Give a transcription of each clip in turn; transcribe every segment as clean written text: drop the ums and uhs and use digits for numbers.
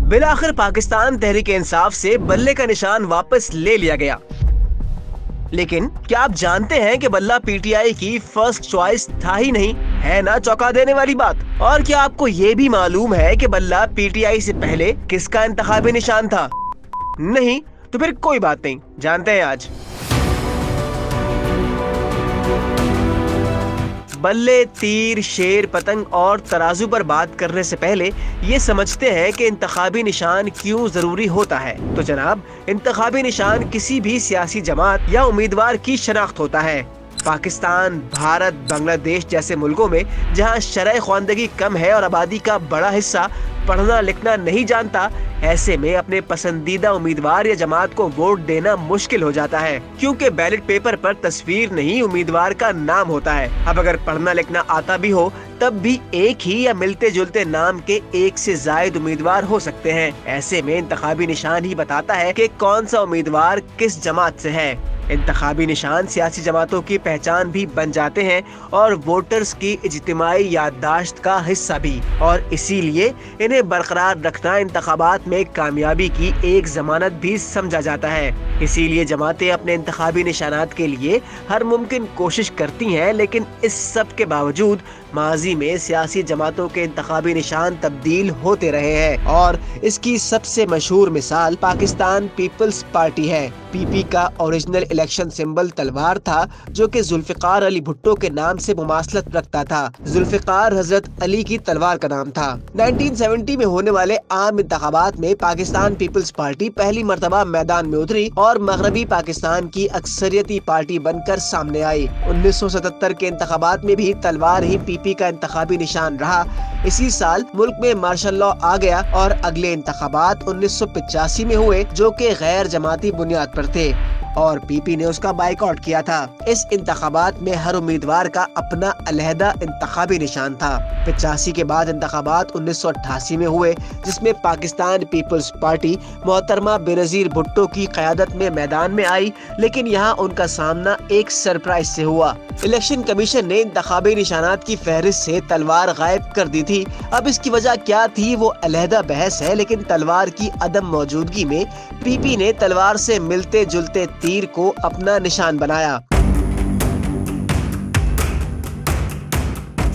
बिलाखिर पाकिस्तान तहरीक इंसाफ से बल्ले का निशान वापस ले लिया गया। लेकिन क्या आप जानते हैं कि बल्ला पीटीआई की फर्स्ट चॉइस था ही नहीं? है ना चौंका देने वाली बात। और क्या आपको ये भी मालूम है कि बल्ला पीटीआई से पहले किसका इंतखाबी निशान था? नहीं तो फिर कोई बात नहीं, जानते हैं आज। बल्ले, तीर, शेर, पतंग और तराजू पर बात करने से पहले ये समझते हैं कि इंतखाबी निशान क्यों जरूरी होता है। तो जनाब, इंतखाबी निशान किसी भी सियासी जमात या उम्मीदवार की शनाख्त होता है। पाकिस्तान, भारत, बांग्लादेश जैसे मुल्कों में जहां शरह ख्वानदगी कम है और आबादी का बड़ा हिस्सा पढ़ना लिखना नहीं जानता, ऐसे में अपने पसंदीदा उम्मीदवार या जमात को वोट देना मुश्किल हो जाता है, क्योंकि बैलेट पेपर पर तस्वीर नहीं उम्मीदवार का नाम होता है। अब अगर पढ़ना लिखना आता भी हो तब भी एक ही या मिलते जुलते नाम के एक से ज्यादा उम्मीदवार हो सकते हैं। ऐसे में इंतखाबी निशान ही बताता है कि कौन सा उम्मीदवार किस जमात से है। इंतखाबी निशान सियासी जमातों की पहचान भी बन जाते हैं और वोटर्स की इज्तिमाई याददाश्त का हिस्सा भी, और इसीलिए इन्हें बरकरार रखना इंतखाबात में कामयाबी की एक जमानत भी समझा जाता है। इसीलिए जमातें अपने इंतखाबी निशानात के लिए हर मुमकिन कोशिश करती हैं, लेकिन इस सब के बावजूद माजी में सियासी जमातों के इंतखाबी निशान तब्दील होते रहे हैं, और इसकी सबसे मशहूर मिसाल पाकिस्तान पीपल्स पार्टी है। पीपी का ओरिजिनल इलेक्शन सिंबल तलवार था, जो कि जुल्फिकार अली भुट्टो के नाम से मुमासलत रखता था। जुल्फिकार हजरत अली की तलवार का नाम था। 1970 में होने वाले आम इंतखाबात में पाकिस्तान पीपल्स पार्टी पहली मर्तबा मैदान में उतरी और मगरबी पाकिस्तान की अक्सरियती पार्टी बनकर सामने आई। 1977 के इंतखाबात में भी तलवार ही पीपी का इंतखाबी निशान रहा। इसी साल मुल्क में मार्शल लॉ आ गया और अगले इंतखाबात 1985 में हुए, जो कि गैर जमाती बुनियाद पर थे, और पीपी ने उसका बाइकआउट किया था। इस इंतखाबात में हर उम्मीदवार का अपना अलहदा इंतखाबी निशान था। 85 के बाद इंतखाबात 1988 में हुए, जिसमें पाकिस्तान पीपल्स पार्टी मोहतरमा बेनजीर भुट्टो की क़यादत में मैदान में आई, लेकिन यहाँ उनका सामना एक सरप्राइज से हुआ। इलेक्शन कमीशन ने इंतखाबी निशानात की फहरिस्त से तलवार गायब कर दी थी। अब इसकी वजह क्या थी वो अलहदा बहस है, लेकिन तलवार की अदम मौजूदगी में पीपी ने तलवार से मिलते जुलते तीर को अपना निशान बनाया।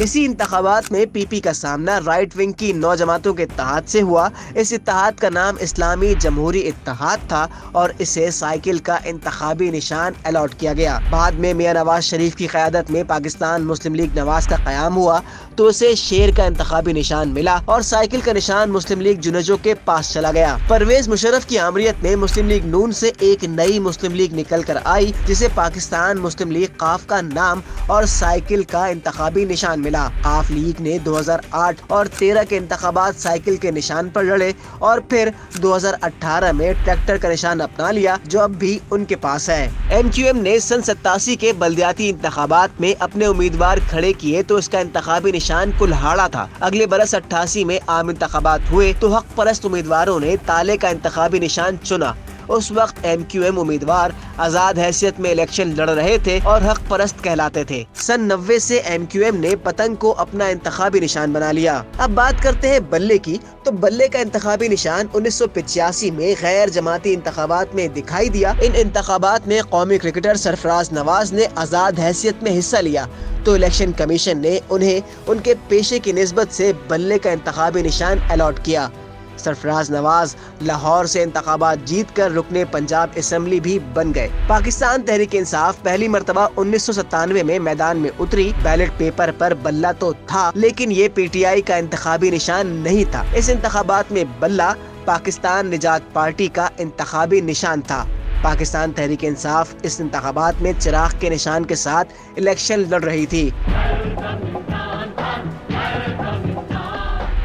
इसी इंतखाबात में पीपी का सामना राइट विंग की 9 जमातों के इत्तेहाद से हुआ। इस इत्तेहाद का नाम इस्लामी जमहूरी इत्तेहाद था और इसे साइकिल का इंतखाबी निशान अलॉट किया गया। बाद में मियां नवाज शरीफ की क़यादत में पाकिस्तान मुस्लिम लीग नवाज का क़याम हुआ, तो उसे शेर का इंतखाबी निशान मिला और साइकिल का निशान मुस्लिम लीग जुनजो के पास चला गया। परवेज मुशर्रफ की आमरीत में मुस्लिम लीग नून से एक नई मुस्लिम लीग निकल कर आई, जिसे पाकिस्तान मुस्लिम लीग काफ का नाम और साइकिल का इंतखाबी निशान मिला। काफ लीग ने 2008 और 13 के इंतखाबात साइकिल के निशान पर लड़े और फिर 2018 में ट्रैक्टर का निशान अपना लिया, जो अब भी उनके पास है। MQM ने सन 87 के बल्दियाती इंतखाबात में अपने उम्मीदवार खड़े किए, तो इसका इंतखाबी निशान कुल्हाड़ा था। अगले बरस 88 में आम इंतखाबात हुए, तो हक परस्त उम्मीदवारों ने ताले का इंतखाबी निशान चुना। उस वक्त MQM उम्मीदवार आजाद हैसियत में इलेक्शन लड़ रहे थे और हक परस्त कहलाते थे। सन 90 से MQM ने पतंग को अपना इंतखाबी निशान बना लिया। अब बात करते हैं बल्ले की, तो बल्ले का इंतखाबी निशान 1985 में गैर जमाती इंतखाबात में दिखाई दिया। इन इंतखाबात में कौमी क्रिकेटर सरफराज नवाज ने आजाद हैसियत में हिस्सा लिया, तो इलेक्शन कमीशन ने उन्हें उनके पेशे की निस्बत से बल्ले का इंतखाबी निशान अलॉट किया। सरफराज नवाज लाहौर से इंतखाबात जीतकर रुकने पंजाब असेंबली भी बन गए। पाकिस्तान तहरीक इंसाफ पहली मर्तबा 1997 में मैदान में उतरी। बैलेट पेपर पर बल्ला तो था, लेकिन ये PTI का इंतखाबी निशान नहीं था। इस इंतखाबात में बल्ला पाकिस्तान निजात पार्टी का इंतखाबी निशान था। पाकिस्तान तहरीक इंसाफ इस इंतखाबात में चिराग के निशान के साथ इलेक्शन लड़ रही थी।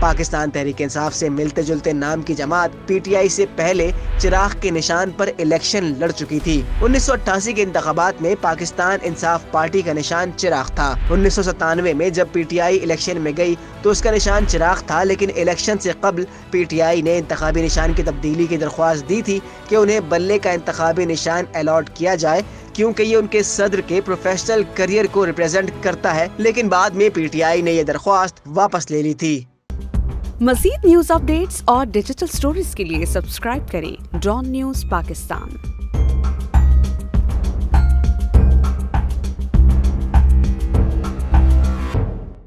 पाकिस्तान तहरीक इंसाफ से मिलते जुलते नाम की जमात PTI से पहले चिराग के निशान पर इलेक्शन लड़ चुकी थी। 1988 के इंतखाबात में पाकिस्तान इंसाफ पार्टी का निशान चिराग था। 1997 में जब PTI इलेक्शन में गई तो उसका निशान चिराग था, लेकिन इलेक्शन से कबल PTI ने इंतखाबी निशान की तब्दीली की दरख्वास्त दी थी कि उन्हें बल्ले का इंतखाबी निशान अलॉट किया जाए, क्योंकि ये उनके सदर के प्रोफेशनल करियर को रिप्रेजेंट करता है। लेकिन बाद में PTI ने यह दरख्वास्त वापस ले ली थी। मज़ीद न्यूज़ अपडेट्स और डिजिटल स्टोरीज के लिए सब्सक्राइब करें डॉन न्यूज़ पाकिस्तान।